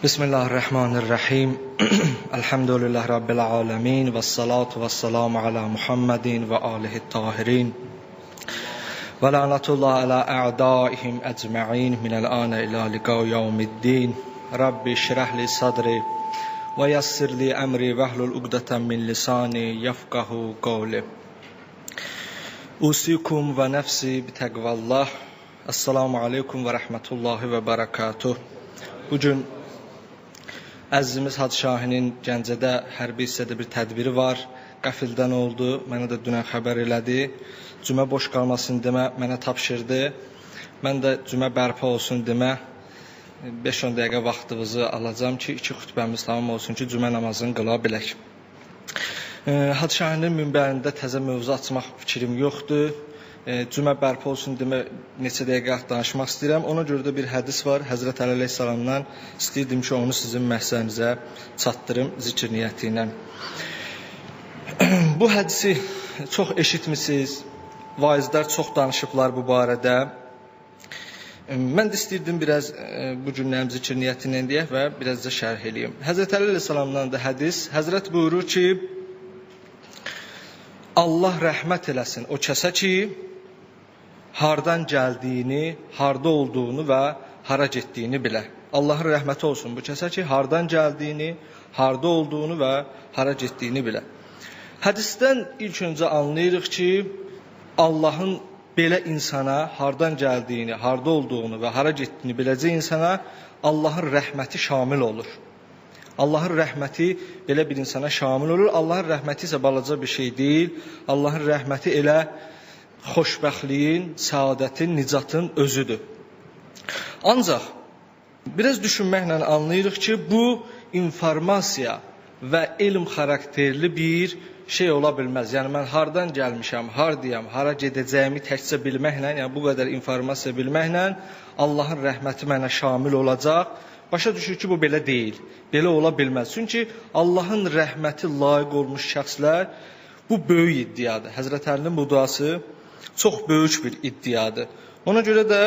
Bismillahirrahmanirrahim. Elhamdülillahi Rabbil alemin. Vessalatu vesselamu ala Muhammedin ve alihi tahirin. Ve lanetullah ala a'daihim ecma'in minel ane ila liqa'i yevmiddin. Rabbi şirahli sadri ve yassirli emri vehlul ugdeten min lisani yefkahu qavli. Usikum ve nefsi bitegvallah. Esselamu aleyküm ve rahmetullahi ve berekatuh. Bugün əzizimiz Hacı Şahinin Gəncədə hərbi hissədə bir tədbiri var. Qəfildən oldu. Mənə də dünən xəbər elədi. Cümə boş qalmasın demə mənə tapşırdı. Mən də cümə bərpa olsun demə 5-10 dəqiqə vaxtınızı alacağam ki, 2 xutbəmiz tamam olsun ki, cümə namazını qıla bilək. Hacı Şahinin minbərində təzə mövzu açmaq fikrim yoxdur. Cümə bərpa olsun demə neçə dəqiqə danışmaq istəyirəm. Ona görə də bir hədis var. Həzrət Əli əleyhissalamdan istəyirdim ki, onu sizin məhzənizə çatdırım zikr niyyəti ilə. Bu hədisi çox eşitmisiniz. Vaizlər çox danışıblar bu barədə. Mən də istəyirdim biraz bu günlərim zikr niyyəti ilə deyək və biraz da şərh eləyim. Həzrət Əli əleyhissalamdan da hədis. Həzrət buyurur ki, Allah rəhmət eləsin o kəsə ki, hardan gəldiyini, harda olduğunu və hara getdiyini bilə. Allahın rəhməti olsun bu kəsə ki, hardan gəldiyini, harda olduğunu və hara getdiyini bilə. Hədisdən ilk öncə anlayırıq ki, Allahın belə insana hardan gəldiyini, harda olduğunu və hara getdiyini biləcək insana Allahın rəhməti şamil olur. Allahın rəhməti belə bir insana şamil olur. Allahın rəhməti isə balaca bir şey deyil. Allahın rəhməti elə xoşbəxtliyin, səadətin, nicatın özüdür. Ancaq biraz düşünməklə anlayırıq ki, bu informasiya və elm xarakterli bir şey ola bilməz. Yəni mən hardan gəlmişəm, hardayam, hara gedəcəyimi təkcə bilməklə, yəni bu qədər informasiya bilməklə Allahın rəhməti mənə şamil olacaq. Başa düşür ki, bu belə deyil. Belə ola bilməz. Çünki Allahın rəhməti layiq olmuş şəxslər bu böyük iddiadır. Həzrət Əlinin bu duası çox böyük bir iddiadır. Ona görə də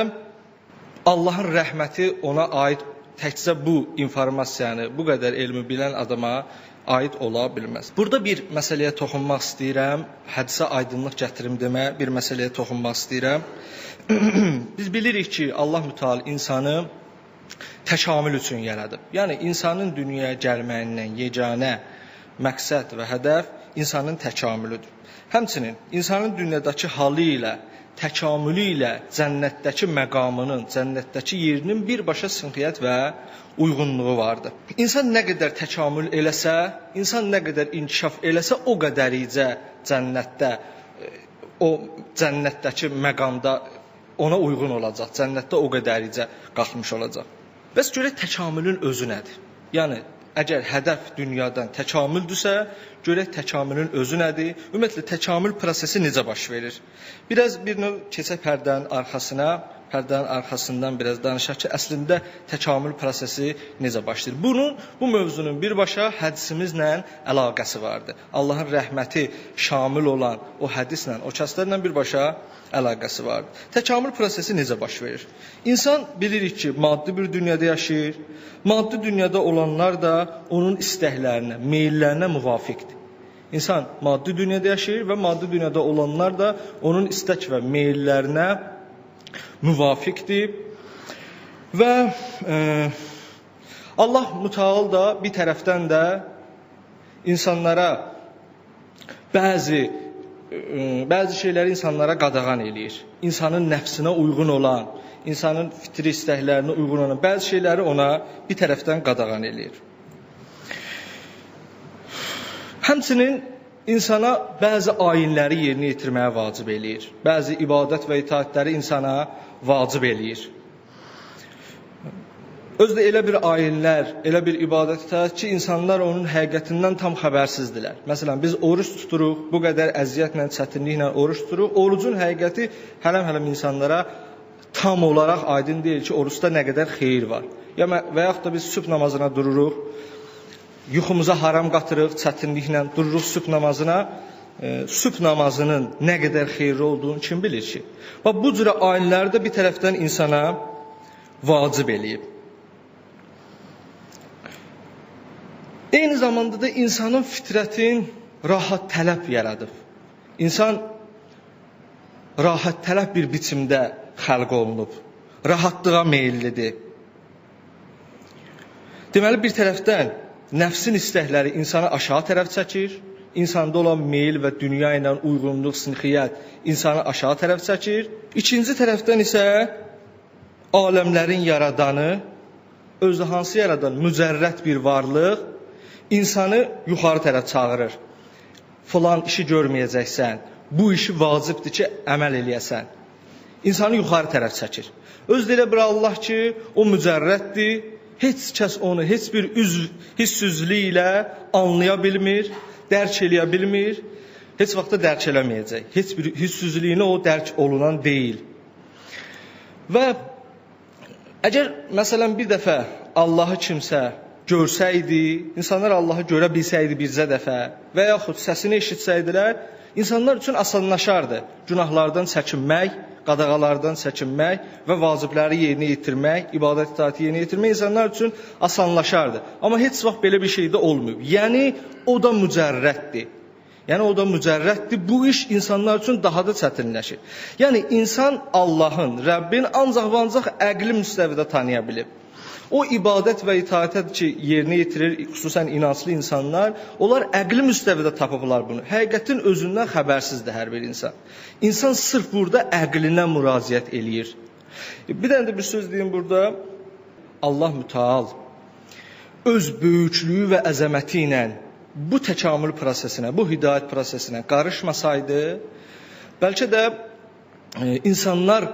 Allahın rəhməti ona aid təkcə bu informasiyanı, bu qədər elmi bilən adama aid ola bilməz. Burada bir məsələyə toxunmaq istəyirəm. Hədisə aydınlıq gətirim demə, bir məsələyə toxunmaq istəyirəm. Biz bilirik ki, Allah Müteala insanı təkamül üçün yaradıb. Yəni, insanın dünyaya gəlməyindən yeganə məqsəd və hədəf insanın təkamülüdür. Həmçinin, insanın dünyadakı halı ilə, təkamülü ilə cənnətdəki məqamının, cənnətdəki yerinin birbaşa sınqiyyət və uyğunluğu vardır. İnsan nə qədər təkamül eləsə, insan nə qədər inkişaf eləsə, o qədəricə cənnətdə, o cənnətdəki məqamda ona uyğun olacaq. Cənnətdə o qədəricə qalxmış olacaq. Bəs görək təkamülün özü nədir? Yəni, əgər hədəf dünyadan təkamüldürsə, görək təkamülün özü nədir? Ümumiyyətlə, təkamül prosesi necə baş verir? Biraz bir növ keçək pərdənin arxasına, pərdənin arxasından biraz danışaq ki, əslində təkamül prosesi necə başlayır? Bu mövzunun birbaşa hədisimizlə əlaqəsi vardır. Allahın rəhməti şamil olan o hədislə, o kəslərlə birbaşa əlaqəsi vardır. Təkamül prosesi necə baş verir? İnsan bilirik ki, maddi bir dünyada yaşayır. Maddi dünyada olanlar da onun istəklərinə, meyillərinə müvafiqdir. İnsan maddi dünyada yaşayır və maddi dünyada olanlar da onun istək və meyillərinə müvafiqdir. Və Allah Müteala da bir tərəfdən də insanlara bəzi şeyləri insanlara qadağan eləyir. İnsanın nəfsinə uyğun olan, insanın fitri istəklərinə uyğun olan bəzi şeyləri ona bir tərəfdən qadağan eləyir. Həmçinin insana bəzi ayinləri yerinə yetirməyə vacib eləyir. Bəzi ibadət və itaətləri insana vacib eləyir. Özdə elə bir ayinlər, elə bir ibadət ki, insanlar onun həqiqətindən tam xəbərsizdirlər. Məsələn, biz oruç tuturuq, bu qədər əziyyətlə, çətinliklə oruç tuturuq. Orucun həqiqəti hələm-hələm insanlara tam olaraq aydın deyil ki, oruçda nə qədər xeyir var. Və yaxud da biz sübh namazına dururuq, yuxumuza haram qatırıq, çətinliklə dururuq sübh namazına. Sübh namazının nə qədər xeyirli olduğunu kim bilir ki? Bu cürə ayinləri də bir tərəfdən insana vacib eləyib. Eyni zamanda da insanın fitrətin rahat tələb yaradıb. İnsan rahat tələb bir biçimdə xəlq olunub. Rahatlığa meyillidir. Deməli, bir tərəfdən nəfsin istəkləri insanı aşağı tərəf çəkir. İnsanda olan meyil və dünya ilə uyğunluq, sinxiyyət insanı aşağı tərəf çəkir. İkinci tərəfdən isə aləmlərin yaradanı, özü hansı yaradan mücərrəd bir varlıq insanı yuxarı tərəf çağırır. Falan işi görməyəcəksən, bu işi vacibdir ki, əməl eləyəsən. İnsanı yuxarı tərəf çəkir. Öz elə bir Allah ki, o mücərrəddir, heç kəs onu heç bir hiss-üzlü ilə anlaya bilmir, dərk eləyə bilmir, heç vaxtda dərk eləməyəcək. Heç bir hiss-üzlüyünə o dərk olunan deyil. Və əgər, məsələn, bir dəfə Allahı kimsə görsəydi, insanlar Allahı görə bilsəydi bircə dəfə və yaxud səsini eşitsəydilər, insanlar üçün asanlaşardı. Günahlardan çəkinmək, qadağalardan çəkinmək və vacibləri yerinə yetirmək, ibadət itaati yerinə yetirmək insanlar üçün asanlaşardı. Amma heç vaxt belə bir şey də olmuyor. Yəni, o da mücərrəddir. Bu iş insanlar üçün daha da çətinləşir. Yəni, insan Allahın, Rəbbin ancaq və ancaq əqli müstəvidə tanıya bilib. O ibadət və itaətə ki, yerinə yetirir, xüsusən inanclı insanlar, onlar əqli müstəvidə tapıblar bunu. Həqiqətin özündən xəbərsizdir hər bir insan. İnsan sırf burada əqlinə müraciət eləyir. Bir dənə də bir söz deyim burada. Allah mütəal öz böyüklüyü və əzəməti ilə bu təkamül prosesinə, bu hidayət prosesinə qarışmasaydı, bəlkə də insanlar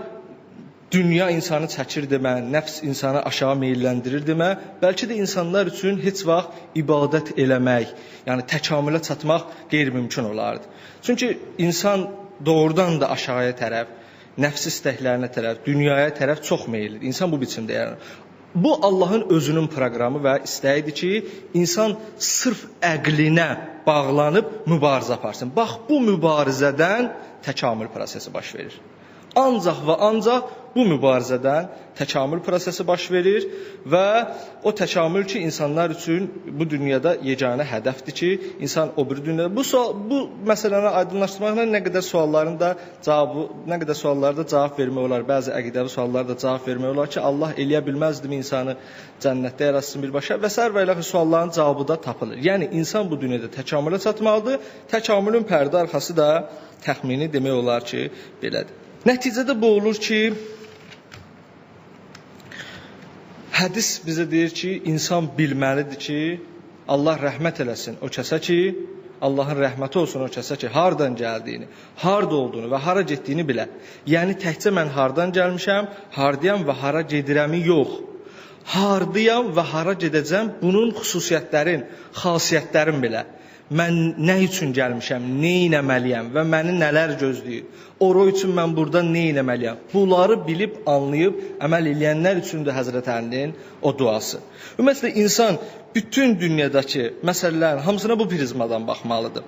dünya insanı çəkir demə, nəfs insanı aşağı meyilləndirir demə, bəlkə də insanlar üçün heç vaxt ibadət eləmək, yəni təkamülə çatmaq qeyri-mümkün olardı. Çünki insan doğrudan da aşağıya tərəf, nəfs istəklərinə tərəf, dünyaya tərəf çox meyillidir. İnsan bu biçimdə yaranır. Bu Allahın özünün proqramı və istəyidir ki, insan sırf əqlinə bağlanıb mübarizə aparsın. Bax, bu mübarizədən təkamül prosesi baş verir. Ancaq və ancaq bu mübarizədən təkamül prosesi baş verir və o təkamül ki, insanlar üçün bu dünyada yeganə hədəfdir ki, insan o bir dünyada bu məsələni aydınlaşdırmaqla nə qədər suallarda cavab vermək olar, bəzi əqidəvi suallara da cavab vermək olar ki, Allah eləyə bilməzdimi insanı cənnətdə yaratsın birbaşa və sair və ilaxır sualların cavabı da tapılır. Yəni insan bu dünyada təkamülə çatmalıdır. Təkamülün pərdə arxası da təxmini demək olar ki, belədir. Nəticədə bu olur ki, hədis bizə deyir ki, insan bilməlidir ki, Allah rəhmət eləsin o kəsə ki, Allahın rəhməti olsun o kəsə ki, hardan gəldiyini, harda olduğunu və hara getdiyini bilə. Yəni, təkcə mən hardan gəlmişəm, hardayam və hara gedirəmi yox. Hardayam və hara gedəcəm, bunun xüsusiyyətlərin, xasiyyətlərin bilə. Mən nə üçün gəlmişəm, nə etməliyəm və məni nələr gözləyir? Ora üçün mən burada nə etməliyəm? Bunları bilib, anlayıb, əməl edənlər üçün də Həzrət Əlinin o duası. Ümumiyyətlə, insan bütün dünyadakı məsələlərin hamısına bu prizmadan baxmalıdır.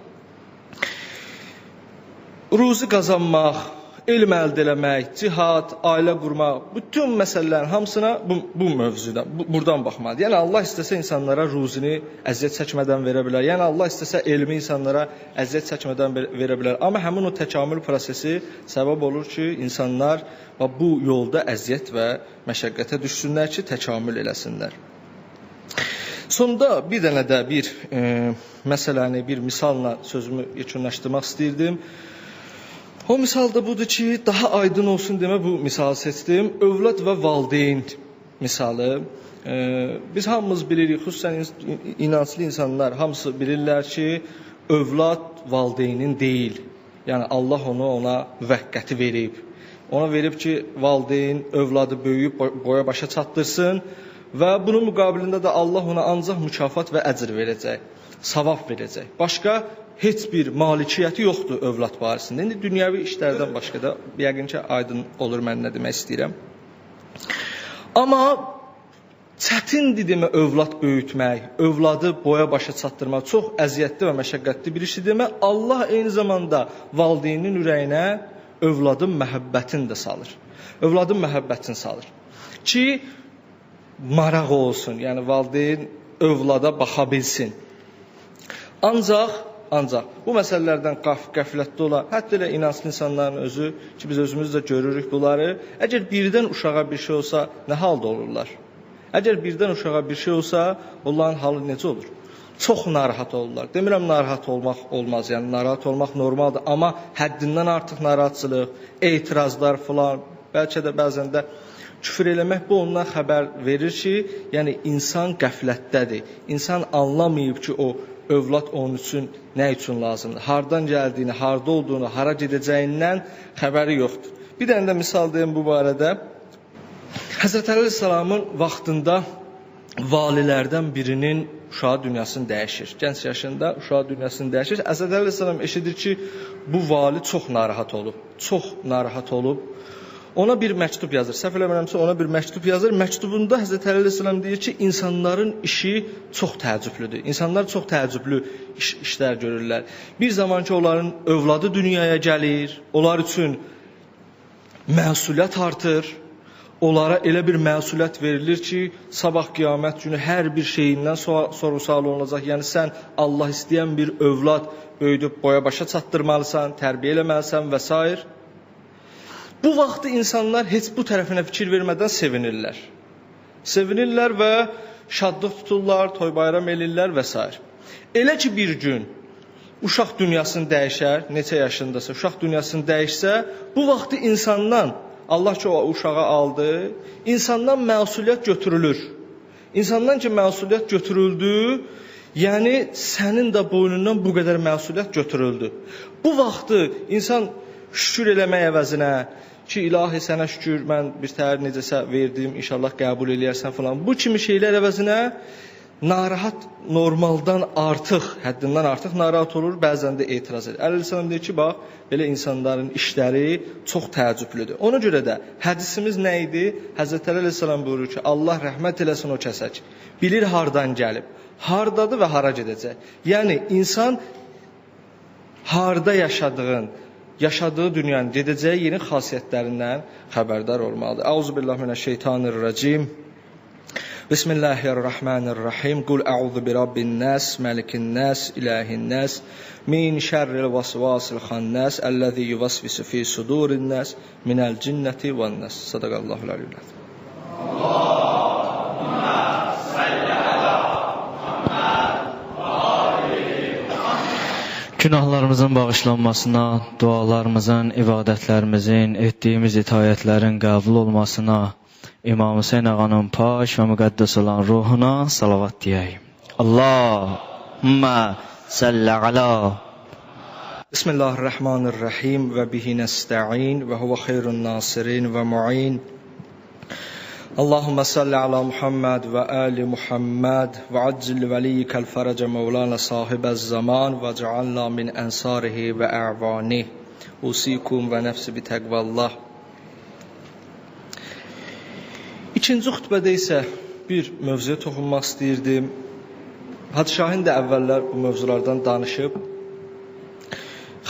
Ruzi qazanmaq, elm əldə eləmək, cihad, ailə qurmaq, bütün məsələlərin hamısına bu mövzudan, buradan baxmalıdır. Yəni, Allah istəsə insanlara ruzini əziyyət çəkmədən verə bilər. Yəni, Allah istəsə elmi insanlara əziyyət çəkmədən verə bilər. Amma həmin o təkamül prosesi səbəb olur ki, insanlar bu yolda əziyyət və məşəqqətə düşsünlər ki, təkamül eləsinlər. Sonda bir dənə də bir məsələni, bir misalla sözümü yekunlaşdırmaq istəyirdim. O misal da budur ki, daha aydın olsun demə bu misalı seçdim. Övlad və valideyn misalı. Biz hamımız bilirik, xüsusən inanclı insanlar hamısı bilirlər ki, övlad valideynin deyil. Yəni Allah ona müvəqqəti verib. Ona verib ki, valideyn övladı böyüyüb boya başa çatdırsın və bunun müqabilində də Allah ona ancaq mükafat və əcr verəcək, savab verəcək. Başqa heç bir malikiyyəti yoxdur övlad barəsində. İndi dünyəvi işlərdən başqa da yəqin ki, aydın olur mən nə demək istəyirəm. Amma çətindir demə övlad böyütmək, övladı boya başa çatdırmaq çox əziyyətli və məşəqqətli bir işdir demə. Allah eyni zamanda valideynin ürəyinə övladın məhəbbətini də salır. Övladın məhəbbətini salır. Ki, maraq olsun, yəni valideyn övlada baxa bilsin. Ancaq bu məsələlərdən qəflətdə olan, hətta elə inanslı insanların özü ki, biz özümüz də görürük bunları, əgər birdən uşağa bir şey olsa, nə halda olurlar? Əgər birdən uşağa bir şey olsa, onların halı necə olur? Çox narahat olurlar. Demirəm narahat olmaq olmaz, yəni narahat olmaq normaldır, amma həddindən artıq narahatçılıq, etirazlar filan, bəlkə də bəzən də küfür eləmək bu ondan xəbər verir ki, yəni insan qəflətdədir. İnsan anlamayıb ki, o övlad onun üçün nə üçün lazımdır? Hardan gəldiyini, harda olduğunu, hara gedəcəyindən xəbəri yoxdur. Bir dənə də misal deyim bu barədə. Həzrət Əli əleyhissalamın vaxtında valilərdən birinin uşağı dünyasını dəyişir. Gənc yaşında uşağı dünyasını dəyişir. Həzrət Əli əleyhissalam eşidir ki, bu vali çox narahat olub. Ona bir məktub yazır. Səhv eləmirəmsə ona bir məktub yazır. Məktubunda Həzrət Əli əleyhissalam deyir ki, insanların işi çox təəccüblüdür. İnsanlar çox təəccüblü işlər görürlər. Bir zaman ki, onların övladı dünyaya gəlir, onlar üçün məsuliyyət artır. Onlara elə bir məsuliyyət verilir ki, sabah qiyamət günü hər bir şeyindən sorğu-sual olunacaq. Yəni sən Allah istəyən bir övlad böyüdüb boya-başa çatdırmalısan, tərbiyə eləməlisən və s. Bu vaxtı insanlar heç bu tərəfinə fikir vermədən sevinirlər. Sevinirlər və şadlıq tuturlar, toy-bayram eləyirlər və s. Elə ki bir gün uşaq dünyasını dəyişər, neçə yaşındasa uşaq dünyasını dəyişsə, bu vaxtı insandan, Allah ki o uşağı aldı, insandan məsuliyyət götürülür. İnsandan ki məsuliyyət götürüldü, yəni sənin də boynundan bu qədər məsuliyyət götürüldü. Bu vaxtı insan şükür eləmək əvəzinə, ki, ilahi sənə şükür, mən bir təhər necəsə verdim, inşallah qəbul eləyərsən falan. Bu kimi şeylər əvəzinə narahat normaldan artıq, həddindən artıq narahat olur, bəzən də etiraz edir. Əli əleyhissalam deyir ki, bax, belə insanların işləri çox təəccüblüdür. Ona görə də hədisimiz nə idi? Həzrət Əli əleyhissalam buyurur ki, Allah rəhmət eləsin o kəsə ki, bilir hardan gəlib, hardadır və hara gedəcək. Yəni, insan harda yaşadığı dünyanın gedəcəyi yerin xasiyyətlərindən xəbərdar olmalıdır. Euzubillahimineşşeytanirracim. Bismillahirrahmanirrahim. Qul əuzu bi rabbin-nas, malikin-nas, ilahin-nas, min şerril vasvasil xannas, ellezî yuvasvisu fî sudurin-nas, minel cinneti ven-nas. Sadaqallahul aliyyil. Günahlarımızın bağışlanmasına, dualarımızın, ibadətlərimizin, etdiyimiz itayətlərin qəbul olmasına, İmam Hüseyn ağanın pak və müqəddəs olan ruhuna salavat deyək. Allahümmə salli ala. Bismillahirrahmanirrahim və bihi nəstə'in və huvə xeyrun nasirin və mu'in. Allahümmə salli ala Muhammed və ali Muhammed və accil vəliyyikəl fərəcə mevlana sahibəz zaman və cealna min ənsarihi və ə'vanih. Usikum və nəfsi bi təqvallah. İkinci xütbədə isə bir mövzuya toxunmaq istəyirdim. Hacı Şahin də əvvəllər bu mövzulardan danışıb.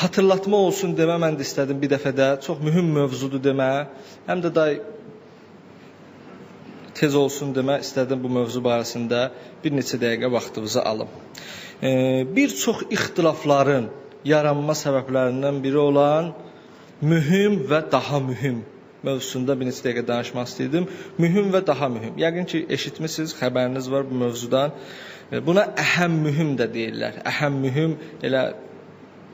Xatırlatma olsun demə, mən də istədim bir dəfə də. Çox mühüm mövzudur demə. Həm də tez olsun demə istədim bu mövzu barəsində bir neçə dəqiqə vaxtınızı alım. Bir çox ixtilafların yaranma səbəblərindən biri olan mühüm və daha mühüm mövzusunda bir neçə dəqiqə danışmaq istəyirdim. Mühüm və daha mühüm. Yəqin ki, eşitmişsiniz, xəbəriniz var bu mövzudan. Buna əhəm mühüm də deyirlər. Əhəm mühüm elə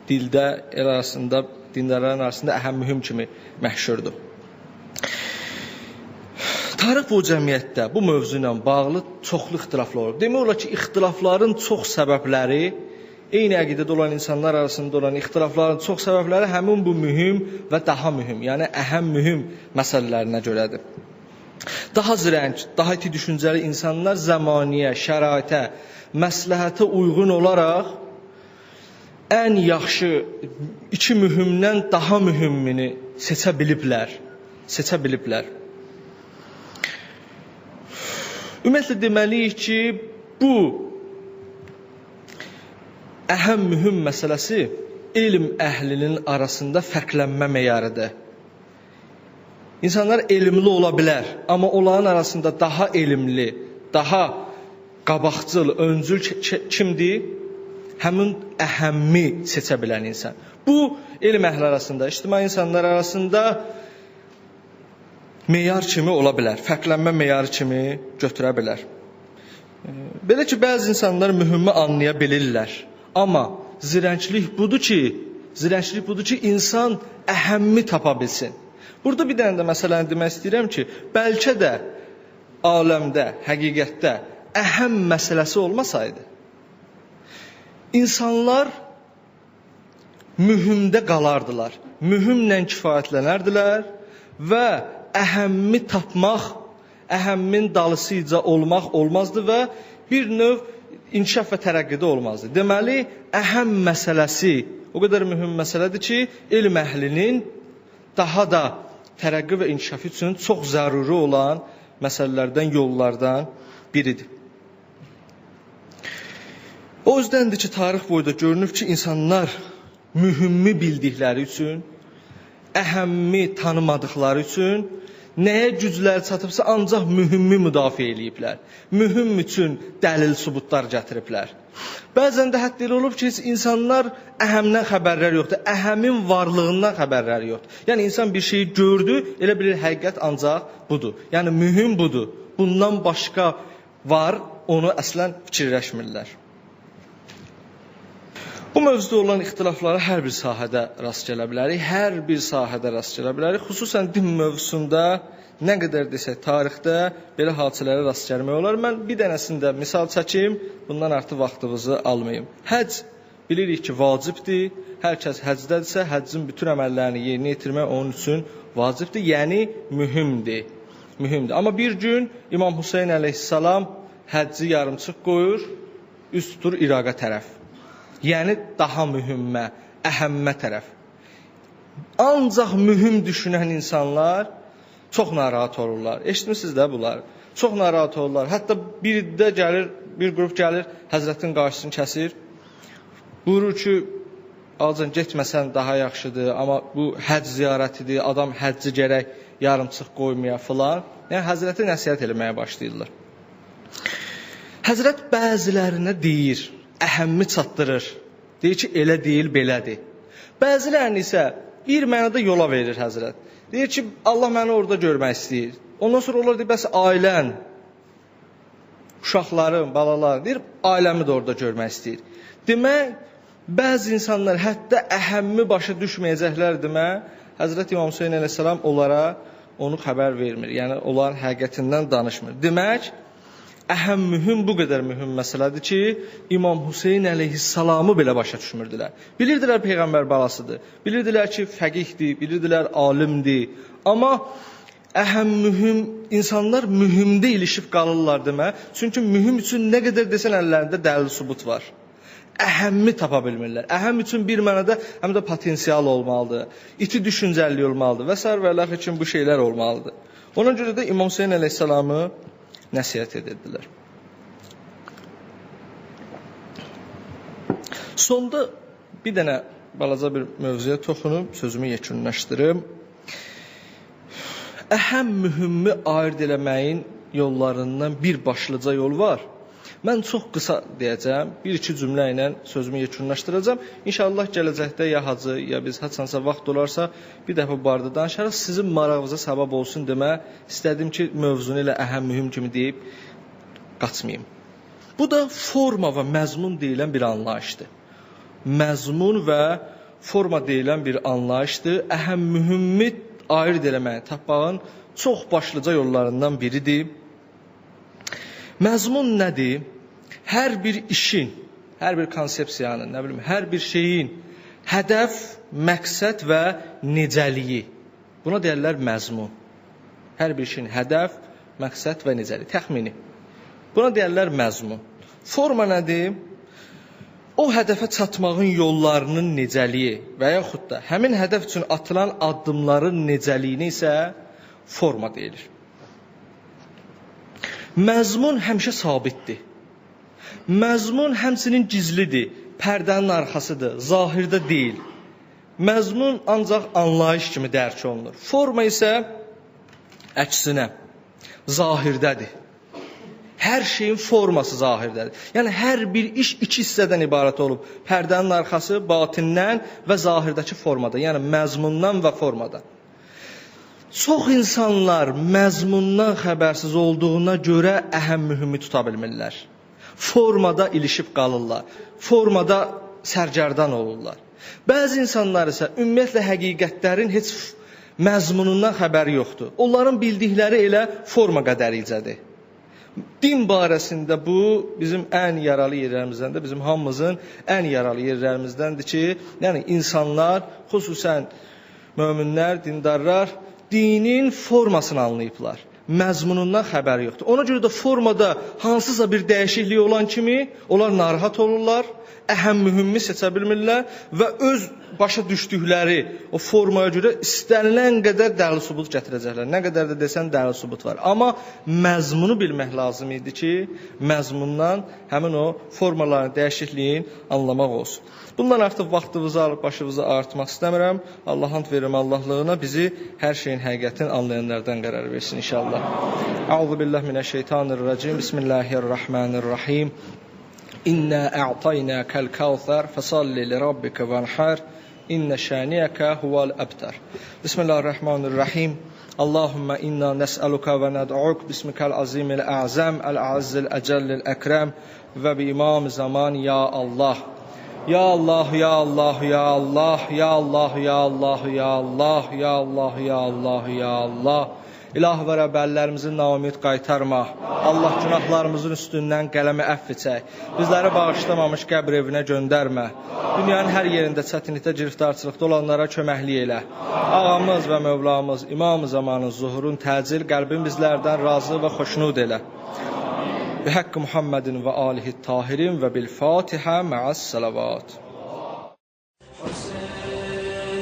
dildə, el arasında, dindarların arasında əhəm mühüm kimi məşhurdur. Tarix bu cəmiyyətdə bu mövzu ilə bağlı çoxlu ixtilaflar olur. Demək olar ki, ixtilafların çox səbəbləri, eyni əqidədə olan insanlar arasında olan ixtilafların çox səbəbləri həmin bu mühüm və daha mühüm, yəni əhəm mühüm məsələlərinə görədir. Daha zirəng, daha iti düşüncəli insanlar zəmaniyə, şəraitə, məsləhətə uyğun olaraq ən yaxşı iki mühümdən daha mühümini seçə biliblər. Ümumiyyətlə deməliyik ki, bu əhəm mühüm məsələsi elm əhlinin arasında fərqlənmə meyarıdır. İnsanlar elmli ola bilər, amma onların arasında daha elmli, daha qabaqcıl, öncül kimdir? Həmin əhəmmi seçə bilən insan. Bu, elm əhli arasında, ictimai insanlar arasında meyar kimi ola bilər, fərqlənmə meyarı kimi götürə bilər. Belə ki, bəzi insanlar mühümmi anlaya bilirlər. Amma zirəngçilik budur ki, insan əhəmmi tapa bilsin. Burada bir dənə də məsələni demək istəyirəm ki, bəlkə də aləmdə, həqiqətdə əhəm məsələsi olmasaydı, insanlar mühümdə qalardılar, mühümlə kifayətlənərdilər və əhəmmi tapmaq, əhəmmin dalısıca olmaq olmazdı və bir növ inkişaf və tərəqqidə olmazdı. Deməli, əhəm məsələsi o qədər mühüm məsələdir ki, elm əhlinin daha da tərəqqi və inkişaf üçün çox zəruri olan məsələlərdən, yollardan biridir. O yüzdəndir ki, tarix boyda görünüb ki, insanlar mühümmi bildikləri üçün, əhəmmi tanımadıqları üçün nəyə gücləri çatıbsa ancaq mühümmi müdafiə eləyiblər. Mühüm üçün dəlil, sübutlar gətiriblər. Bəzən də hətta elə olub ki, insanlar əhəmdən xəbərləri yoxdur, əhəmin varlığından xəbərləri yoxdur. Yəni, insan bir şeyi gördü, elə bilir həqiqət ancaq budur. Yəni, mühüm budur. Bundan başqa var, onu əslən fikirləşmirlər. Bu mövzuda olan ixtilaflara hər bir sahədə rast gələ bilərik, Xüsusən din mövzusunda nə qədər desək, tarixdə belə hadisələrə rast gəlmək olar. Mən bir dənəsində misal çəkim, bundan artıq vaxtınızı almayım. Həcc bilirik ki, vacibdir. Hər kəs həcdədirsə, həccin bütün əməllərini yerinə yetirmək onun üçün vacibdir, yəni mühümdir. Amma bir gün İmam Hüseyin əleyhissalam həcci yarımçıq qoyur, üst tutur İraqa tərəf. Yəni daha mühümmə, əhəmmə tərəf. Ancaq mühüm düşünən insanlar çox narahat olurlar. Eşitmişsiniz də bunlar. Çox narahat olurlar. Hətta bir qrup gəlir, Həzrətin qarşısını kəsir. Buyurur ki, alcan getməsən daha yaxşıdır, amma bu həcc ziyarətidir, adam həcci gərək yarımçıq qoymaya filan. Yəni Həzrətə nəsihət eləməyə başlayırlar. Həzrət bəzilərinə deyir, əhəmmi çatdırır. Deyir ki, elə deyil, belədir. Bəzilərini isə bir mənada yola verir Həzrət. Deyir ki, Allah məni orada görmək istəyir. Ondan sonra onlar deyir, bəs ailən, uşaqlarım, balalar, deyir, ailəmi də orada görmək istəyir. Demək, bəzi insanlar hətta əhəmmi başa düşməyəcəklər demək, Həzrət İmam Hüseyin əleyhissalam onlara onu xəbər vermir. Yəni, onların həqiqətindən danışmır. Demək, əhəm mühüm bu qədər mühüm məsələdir ki, İmam Hüseyin əleyhissalamı belə başa düşmürdülər. Bilirdilər Peyğəmbər balasıdır, bilirdilər ki, fəqihdir, bilirdilər alimdir. Amma əhəm mühüm, insanlar mühümdə ilişib qalırlar demək. Çünki mühüm üçün nə qədər desən əllərində dəlil sübut var. Əhəmmi tapa bilmirlər. Əhəm üçün bir mənada həm də potensial olmalıdır, iti düşüncəli olmalıdır və s. və ilaxır üçün bu şeylər olmalıdır. Ona görə də İmam Hüseyin əleyhissalamı nəsihət edirdilər. Sonda bir dənə balaca bir mövzuya toxunub sözümü yekunlaşdırım. Əhəm mühümmi ayırd eləməyin yollarından bir başlıca yol var. Mən çox qısa deyəcəm, bir-iki cümlə ilə sözümü yekunlaşdıracağım. İnşallah gələcəkdə ya hacı, ya biz haçansa vaxt olarsa bir dəfə barədə danışarıq. Sizin marağınıza səbəb olsun demə istədim ki, mövzunu ilə əhəm mühüm kimi deyib qaçmayayım. Bu da forma və məzmun deyilən bir anlayışdır. Məzmun və forma deyilən bir anlayışdır. Əhəm mühümmi ayırd eləməyi tapmağın çox başlıca yollarından biridir. Məzmun nədir? Hər bir işin, hər bir konsepsiyanın, hər bir şeyin hədəf, məqsəd və necəliyi. Buna deyirlər məzmun. Hər bir şeyin hədəf, məqsəd və necəliyi. Təxmini. Buna deyirlər məzmun. Forma nədir? O hədəfə çatmağın yollarının necəliyi və yaxud da həmin hədəf üçün atılan addımların necəliyini isə forma deyilir. Məzmun həmişə sabitdir. Məzmun həmçinin gizlidir, pərdənin arxasıdır, zahirdə deyil. Məzmun ancaq anlayış kimi dərk olunur. Forma isə əksinə, zahirdədir. Hər şeyin forması zahirdədir. Yəni hər bir iş iki hissədən ibarət olub. Pərdənin arxası batindən və zahirdəki formada, yəni məzmundan və formadan. Çox insanlar məzmundan xəbərsiz olduğuna görə əhəm-mühümmi tuta bilmirlər. Formada ilişib qalırlar. Formada sərgərdan olurlar. Bəzi insanlar isə ümumiyyətlə həqiqətlərin heç məzmunundan xəbəri yoxdur. Onların bildikləri elə forma qədəricədir. Din barəsində bu bizim ən yaralı yerlərimizdən də, bizim hamımızın ən yaralı yerlərimizdəndir ki, yəni insanlar, xüsusən möminlər, dindarlar dinin formasını anlayıblar. Məzmunundan xəbəri yoxdur. Ona görə də formada hansısa bir dəyişiklik olan kimi onlar narahat olurlar, əhəm-mühümmi seçə bilmirlər və öz başa düşdükləri o formaya görə istənilən qədər dəlil sübut gətirəcəklər. Nə qədər də desən dəlil sübut var. Amma məzmunu bilmək lazım idi ki, məzmundan həmin o formaların dəyişikliyin anlamaq olsun. Bundan artıq vaxtımızı alıb başımızı ağartmaq istəmirəm. Allah and verim Allahlığına bizi hər şeyin həqiqətini anlayanlardan qərar versin inşallah. Əuzubillahi minəşşeytanirracim. Bismillahirrahmanirrahim. İnna a'taynakal kawthar fasalli li rabbika wanhar inna şaniyaka huval abtar. Bismillahirrahmanirrahim. Allahumma inna nes'aluka ve nad'uk bismikal azimil a'zam al azzil ajallil akram ve bi imam zaman ya Allah. Ya Allah, ya Allah, ya Allah, ya Allah, ya Allah, ya Allah, ya Allah, ya Allah, ya Allah. İlah və Rəbb, əllərimizi naümid qaytarma. Allah günahlarımızın üstündən qələmi əfv çək. Bizləri bağışlamamış qəbr evinə göndərmə. Dünyanın hər yerində çətinlikdə, giriftarçılıqda olanlara köməklik elə. Ağamız və Mövlamız, İmam-ı Zamanın zuhurun təcil, qəlbin bizlərdən razı və xoşnud elə. Bi haqqı Muhammedin və alihi tahirin və bil Fatihə ma'as salavat. Hüseyin,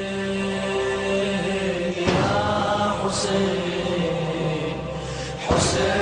ya Hüseyin, Hüseyin.